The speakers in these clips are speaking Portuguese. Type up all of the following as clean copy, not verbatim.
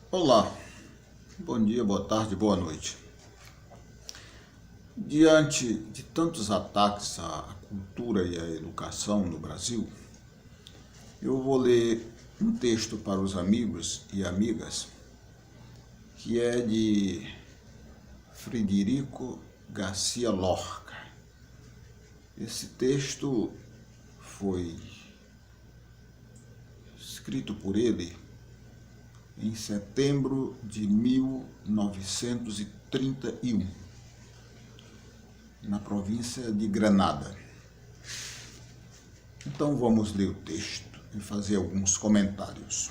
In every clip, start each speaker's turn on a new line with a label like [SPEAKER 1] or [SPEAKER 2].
[SPEAKER 1] Olá, bom dia, boa tarde, boa noite. Diante de tantos ataques à cultura e à educação no Brasil, eu vou ler um texto para os amigos e amigas, que é de Frederico Garcia Lorca. Esse texto foi escrito por ele em setembro de 1931, na província de Granada. Então vamos ler o texto e fazer alguns comentários.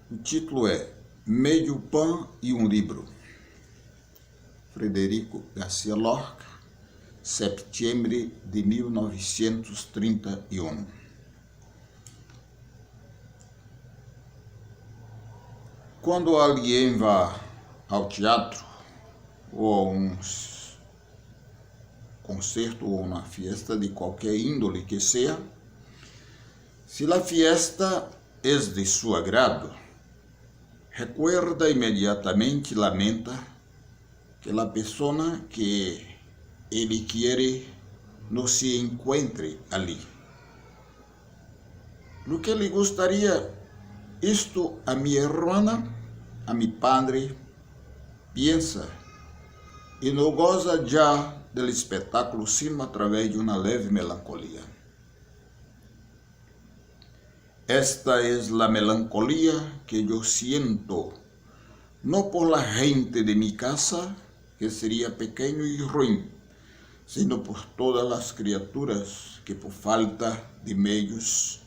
[SPEAKER 1] O título é Meio Pão e um Livro. Frederico Garcia Lorca, setembro de 1931. Quando alguém vai ao teatro, ou a um concerto ou uma fiesta de qualquer índole que seja, se a fiesta é de seu agrado, recuerda imediatamente, lamenta que a pessoa que ele quer não se encontre ali. Lo que lhe gostaria, isto a minha irmã, a mi padre, pensa e não goza já do espetáculo sino através de uma leve melancolia. Esta é a melancolia que eu siento, não por la gente de mi casa, que seria pequeno e ruim, sino por todas as criaturas que por falta de meios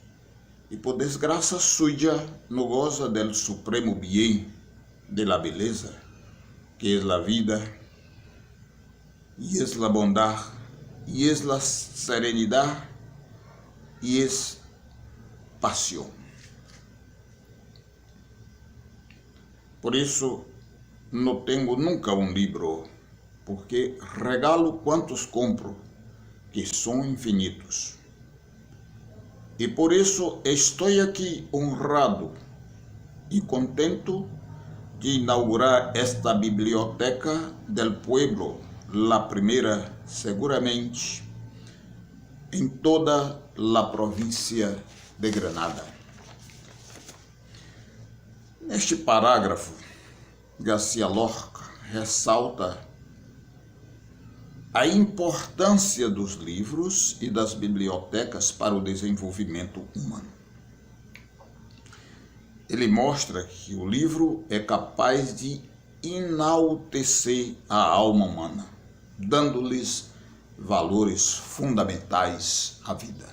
[SPEAKER 1] e por desgraça suya não goza del supremo bien, de la beleza, que é a vida, e é a bondade, e é a serenidade, e é paixão. Por isso, não tenho nunca um livro, porque regalo quantos compro, que são infinitos. E por isso estou aqui honrado e contento de inaugurar esta biblioteca del pueblo, la primeira, seguramente, em toda a província de Granada. Neste parágrafo, Garcia Lorca ressalta a importância dos livros e das bibliotecas para o desenvolvimento humano. Ele mostra que o livro é capaz de enaltecer a alma humana, dando-lhes valores fundamentais à vida.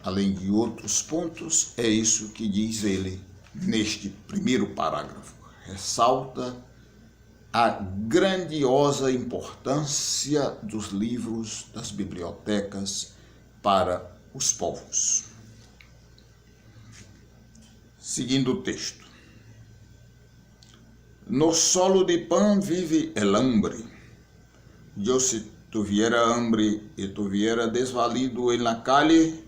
[SPEAKER 1] Além de outros pontos, é isso que diz ele neste primeiro parágrafo. Ressalta a grandiosa importância dos livros, das bibliotecas para os povos. Seguindo o texto. No solo de pão vive el hambre. Eu, se tuviera hambre e tuviera desvalido en la calle,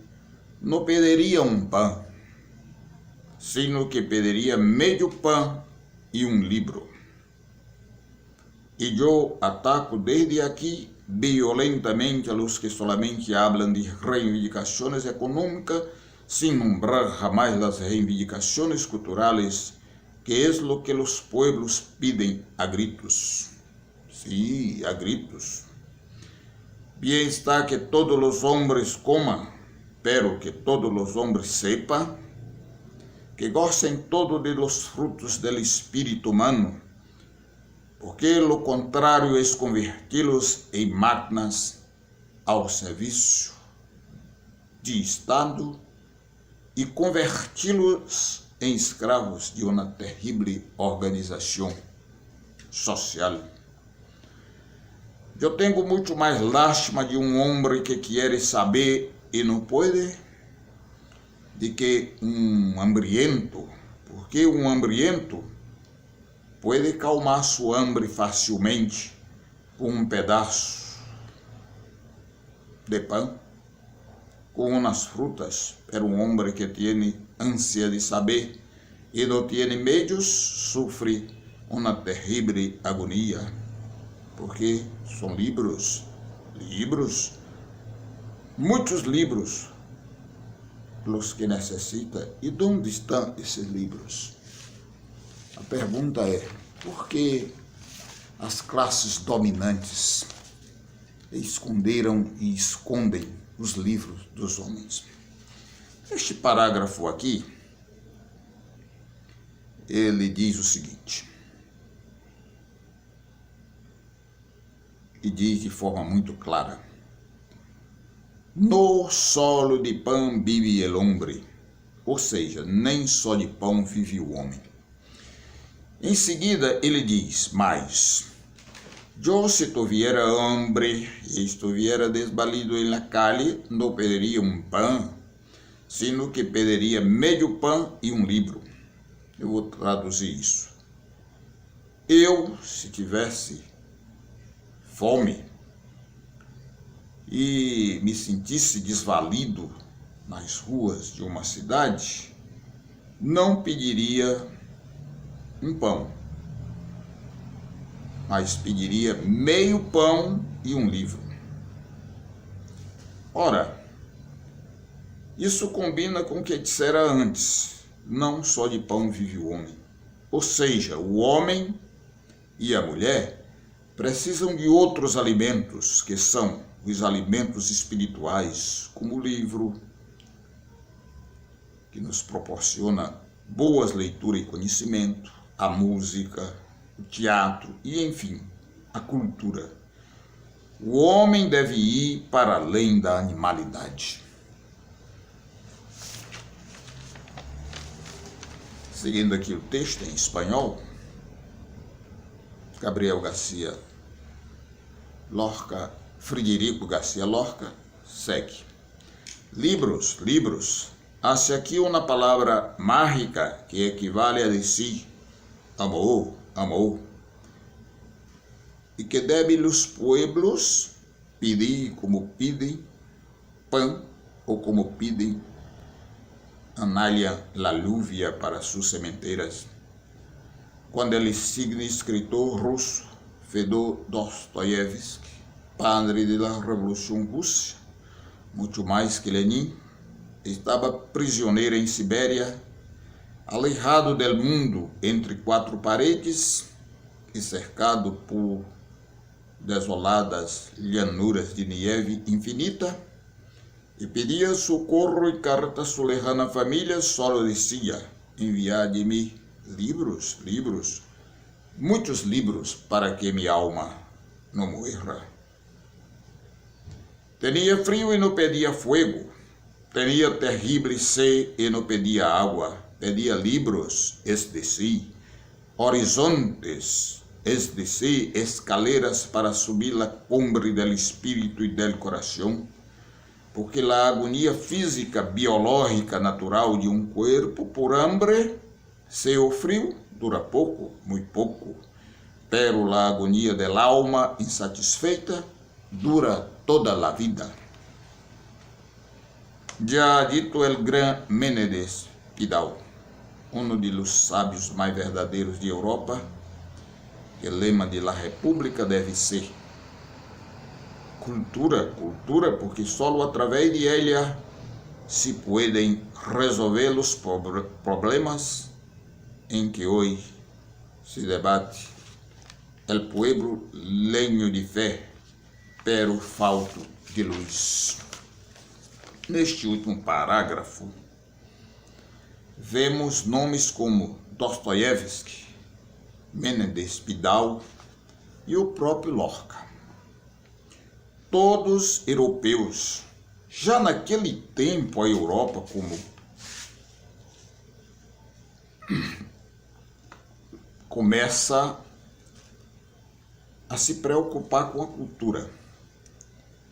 [SPEAKER 1] não pediria um pão, sino que pediria meio pão e um livro. E eu ataco desde aqui violentamente a los que solamente hablan de reivindicações econômicas, sin nombrar jamás las reivindicações culturales, que es lo que los pueblos piden a gritos. Sí, a gritos. Bien está que todos los hombres coman, pero que todos los hombres sepan, que gocen todos de los frutos del espíritu humano, porque lo contrário é converti-los em máquinas ao serviço de Estado e converti-los em escravos de uma terrível organização social. Eu tenho muito mais lástima de um homem que quer saber e não pode, de que um hambriento, porque um hambriento pode calmar sua hambre facilmente com um pedaço de pão, com unas frutas, pero um homem que tem ânsia de saber e não tem meios sofre uma terrível agonia, porque são livros, muitos livros, os que necessita. E de onde estão esses livros? A pergunta é, por que as classes dominantes esconderam e escondem os livros dos homens? Este parágrafo aqui, ele diz o seguinte, e diz de forma muito clara: no solo de pão vive el hombre, ou seja, nem só de pão vive o homem. Em seguida ele diz, mas yo si tuviera hambre e estuviera desvalido en la calle, no pediria um pão, sino que pediria meio pão e um livro. Eu vou traduzir isso. Eu, se tivesse fome e me sentisse desvalido nas ruas de uma cidade, não pediria um pão, mas pediria meio pão e um livro. Ora, isso combina com o que dissera antes, não só de pão vive o homem. Ou seja, o homem e a mulher precisam de outros alimentos, que são os alimentos espirituais, como o livro, que nos proporciona boas leituras e conhecimento, a música, o teatro e, enfim, a cultura. O homem deve ir para além da animalidade. Seguindo aqui o texto em espanhol, Frederico Garcia Lorca segue. Libros. Hace aqui uma palavra mágica que equivale a decir amor. E que debe los pueblos pedir como pedem pão ou como pedem la lluvia para sus cementeras. Quando el insigne escritor russo Fedor Dostoiévski, padre da Revolução Russa, muito mais que Lenin, estava prisioneiro em Sibéria, alejado del mundo entre quatro paredes e cercado por desoladas llanuras de neve infinita, e pedia socorro e carta a sua lejana família, só dizia: enviai-me livros, muitos livros, para que minha alma não morra. Tinha frio e não pedia fogo, tinha terrível sede e não pedia água, pedia livros, es decir, horizontes, es decir, escaleras para subir la cumbre del espírito e del coração, porque a agonia física, biológica, natural de um corpo por hambre, se o frio dura pouco, muito pouco, pero a agonia del alma insatisfeita dura toda a vida. Já dito el gran Menéndez Pidal, de los sábios mais verdadeiros de Europa, que o lema de la República deve ser cultura, porque só através de ela se podem resolver os problemas em que hoje se debate. El pueblo leño de fé, pero falto de luz. Neste último parágrafo, vemos nomes como Dostoiévski, Menéndez Pidal e o próprio Lorca. Todos europeus. Já naquele tempo, a Europa começa a se preocupar com a cultura,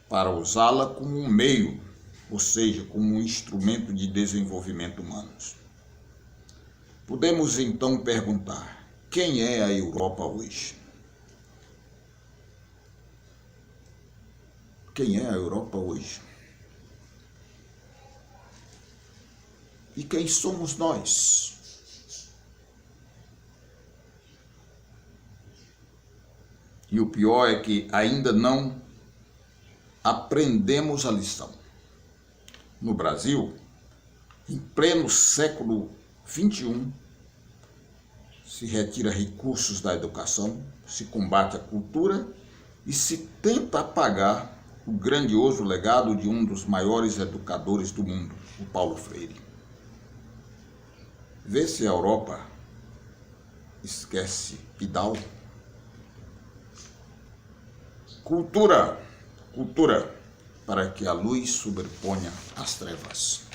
[SPEAKER 1] para usá-la como um meio, ou seja, como um instrumento de desenvolvimento humano. Podemos então perguntar, quem é a Europa hoje? Quem é a Europa hoje? E quem somos nós? E o pior é que ainda não aprendemos a lição. No Brasil, em pleno século XXI, se retira recursos da educação, se combate a cultura e se tenta apagar o grandioso legado de um dos maiores educadores do mundo, o Paulo Freire. Vê se a Europa esquece Hidalgo. Cultura, para que a luz sobreponha as trevas.